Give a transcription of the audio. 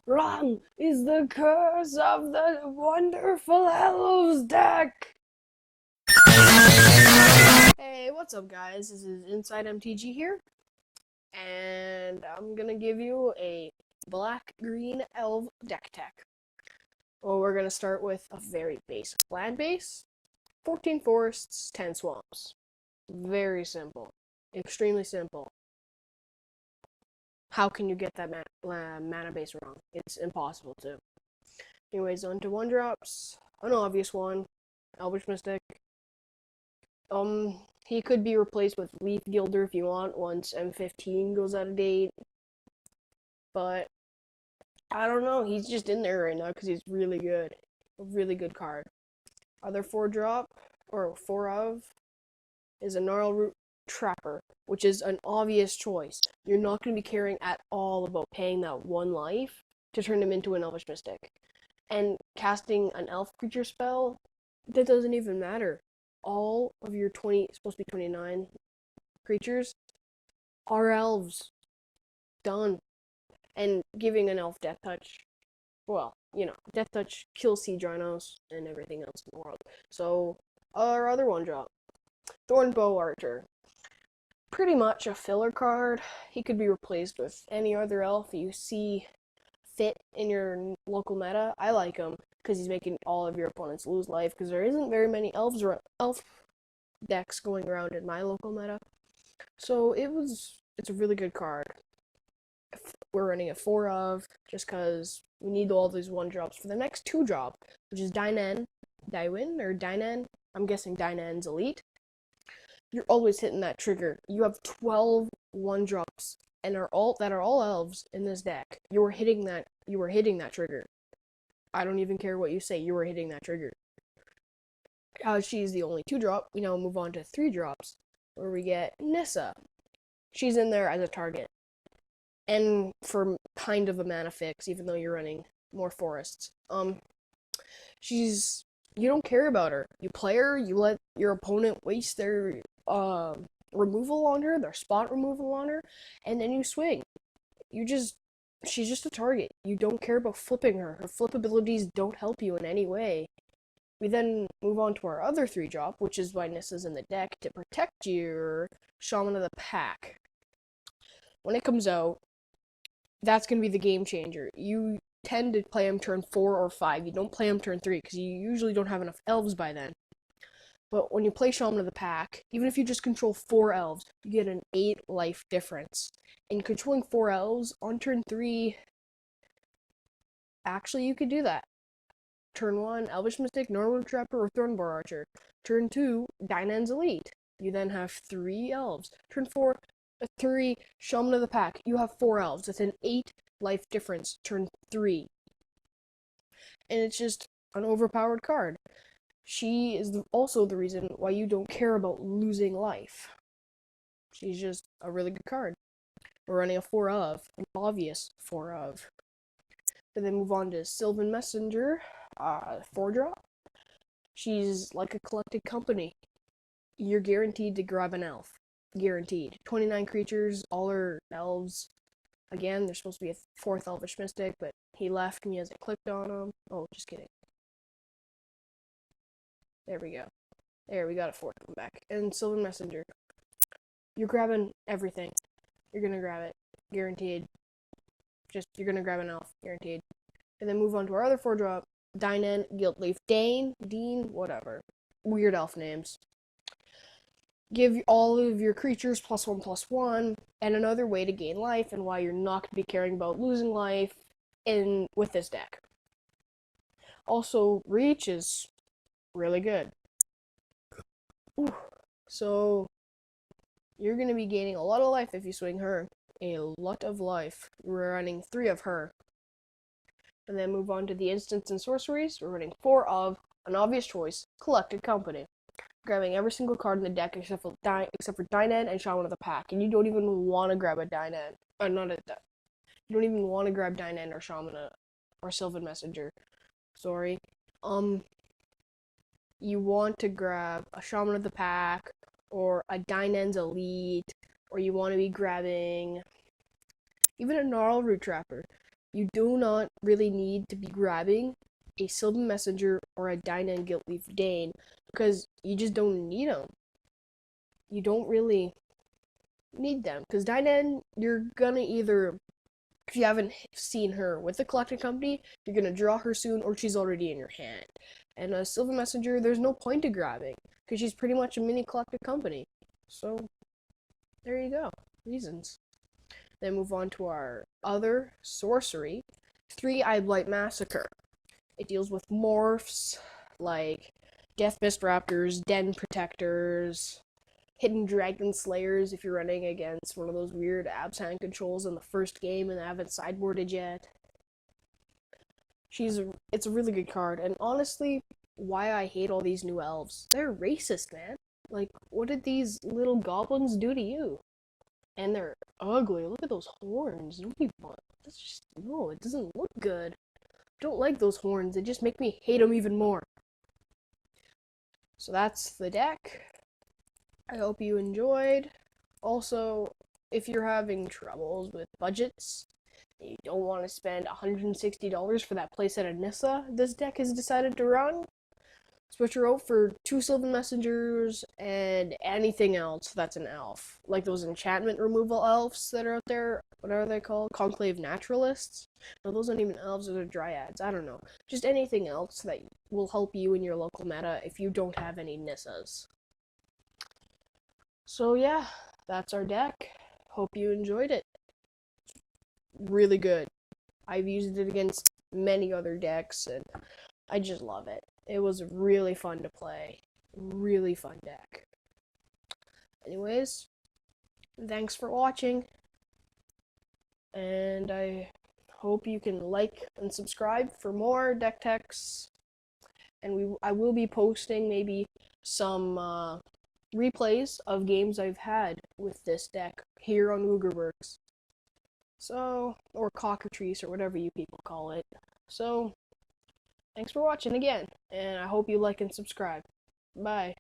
wrong is the curse of the wonderful elves deck. Hey, what's up, guys? This is Inside MTG here, and I'm gonna give you a black-green elf deck tech. Well, we're gonna start with a very basic land base: 14 forests, 10 swamps. Very simple, extremely simple. How can you get that mana base wrong? It's impossible to. Anyways, on to one drops. An obvious one, Elvish Mystic. He could be replaced with Leaf Gilder if you want once M15 goes out of date. But I don't know. He's just in there right now because he's really good. A really good card. Other 4-drop, or 4 of, is a Gnarl Root Trapper, which is an obvious choice. You're not going to be caring at all about paying that 1 life to turn him into an Elvish Mystic. And casting an elf creature spell, that doesn't even matter. All of your supposed to be 29 creatures are elves. Done. And giving an elf Death Touch, well, Death Touch kills Siege Rhinos and everything else in the world. So, our other 1-drop, Thornbow Archer. Pretty much a filler card. He could be replaced with any other elf you see fit in your local meta. I like him because he's making all of your opponents lose life, because there isn't very many elf decks going around in my local meta. So it's a really good card. We're running a 4 of, just because we need all these 1-drops for the next 2-drop, which is Dainan, or Dainan. I'm guessing Dainan's Elite. You're always hitting that trigger. You have 12 1-drops and are all elves in this deck. You were hitting that trigger. I don't even care what you say, you were hitting that trigger. She's the only 2-drop. We now move on to 3 drops, where we get Nissa. She's in there as a target, and for kind of a mana fix, even though you're running more forests. You don't care about her. You play her, you let your opponent waste their removal on her, their spot removal on her, and then you swing. She's just a target. You don't care about flipping her. Her flip abilities don't help you in any way. We then move on to our other 3-drop, which is why Nissa's in the deck, to protect your Shaman of the Pack. When it comes out, that's going to be the game changer. You tend to play him turn 4 or 5. You don't play him turn 3, because you usually don't have enough elves by then. But when you play Shaman of the Pack, even if you just control 4 elves, you get an 8 life difference. And controlling 4 elves on turn 3, actually you could do that. Turn 1, Elvish Mystic, Norwood Trapper, or Thornbow Archer. Turn 2, Dainan's Elite. You then have 3 elves. Turn 4, 3, Shaman of the Pack. You have 4 elves. It's an 8 life difference, turn 3. And it's just an overpowered card. She is also the reason why you don't care about losing life. She's just a really good card. We're running a 4 of, an obvious 4 of. And then move on to Sylvan Messenger, 4-drop. She's like a collected company. You're guaranteed to grab an elf. Guaranteed. 29 creatures, all are elves. Again, there's supposed to be a 4th Elvish Mystic, but he left and he hasn't clicked on him. Oh, just kidding. There we go. There, we got a 4th one back. And Sylvan Messenger. You're grabbing everything. You're gonna grab it. Guaranteed. You're gonna grab an elf. Guaranteed. And then move on to our other 4-drop. Dainan, Guiltleaf, Dean, whatever. Weird elf names. Give all of your creatures +1/+1, and another way to gain life, and why you're not going to be caring about losing life with this deck. Also, Reach is really good. Ooh. So, you're going to be gaining a lot of life if you swing her. A lot of life. We're running 3 of her. And then move on to the instants and sorceries. We're running 4 of, an obvious choice, Collected Company. Grabbing every single card in the deck except for Dainan and Shaman of the Pack, and you don't even want to grab a Dainan. You don't even want to grab Dainan or Shaman or Sylvan Messenger. Sorry. You want to grab a Shaman of the Pack or a Dainan's Elite, or you want to be grabbing even a Gnarl Root Trapper. You do not really need to be grabbing a Sylvan Messenger or a Dyna and Guiltleaf Dane because you just don't need them. You don't really need them because Dyna, you're gonna either, if you haven't seen her with the collecting company, you're gonna draw her soon or she's already in your hand. And a Sylvan Messenger, there's no point to grabbing because she's pretty much a mini collected company. So there you go. Reasons. Then move on to our other sorcery, Three-Eyed Blight Massacre. It deals with morphs like Death Mist Raptors, Den Protectors, Hidden Dragon Slayers if you're running against one of those weird Abshan controls in the first game and haven't sideboarded yet. It's a really good card, and honestly, why I hate all these new elves. They're racist, man. Like, what did these little goblins do to you? And they're ugly. Look at those horns. Nobody wants. That's just no. It doesn't look good. I don't like those horns. They just make me hate them even more. So that's the deck. I hope you enjoyed. Also, if you're having troubles with budgets, you don't want to spend $160 for that playset of Nissa this deck has decided to run, switch her out for 2 Sylvan Messengers and anything else that's an elf. Like those enchantment removal elves that are out there. What are they called? Conclave Naturalists? No, those aren't even elves, those are dryads. I don't know. Just anything else that will help you in your local meta if you don't have any Nissas. So yeah, that's our deck. Hope you enjoyed it. Really good. I've used it against many other decks, and I just love it. It was really fun to play. Really fun deck. Anyways, thanks for watching, and I hope you can like and subscribe for more deck techs. And I will be posting maybe some replays of games I've had with this deck here on Rugerworks. So, or cockatrice, or whatever you people call it. So, thanks for watching again, and I hope you like and subscribe. Bye.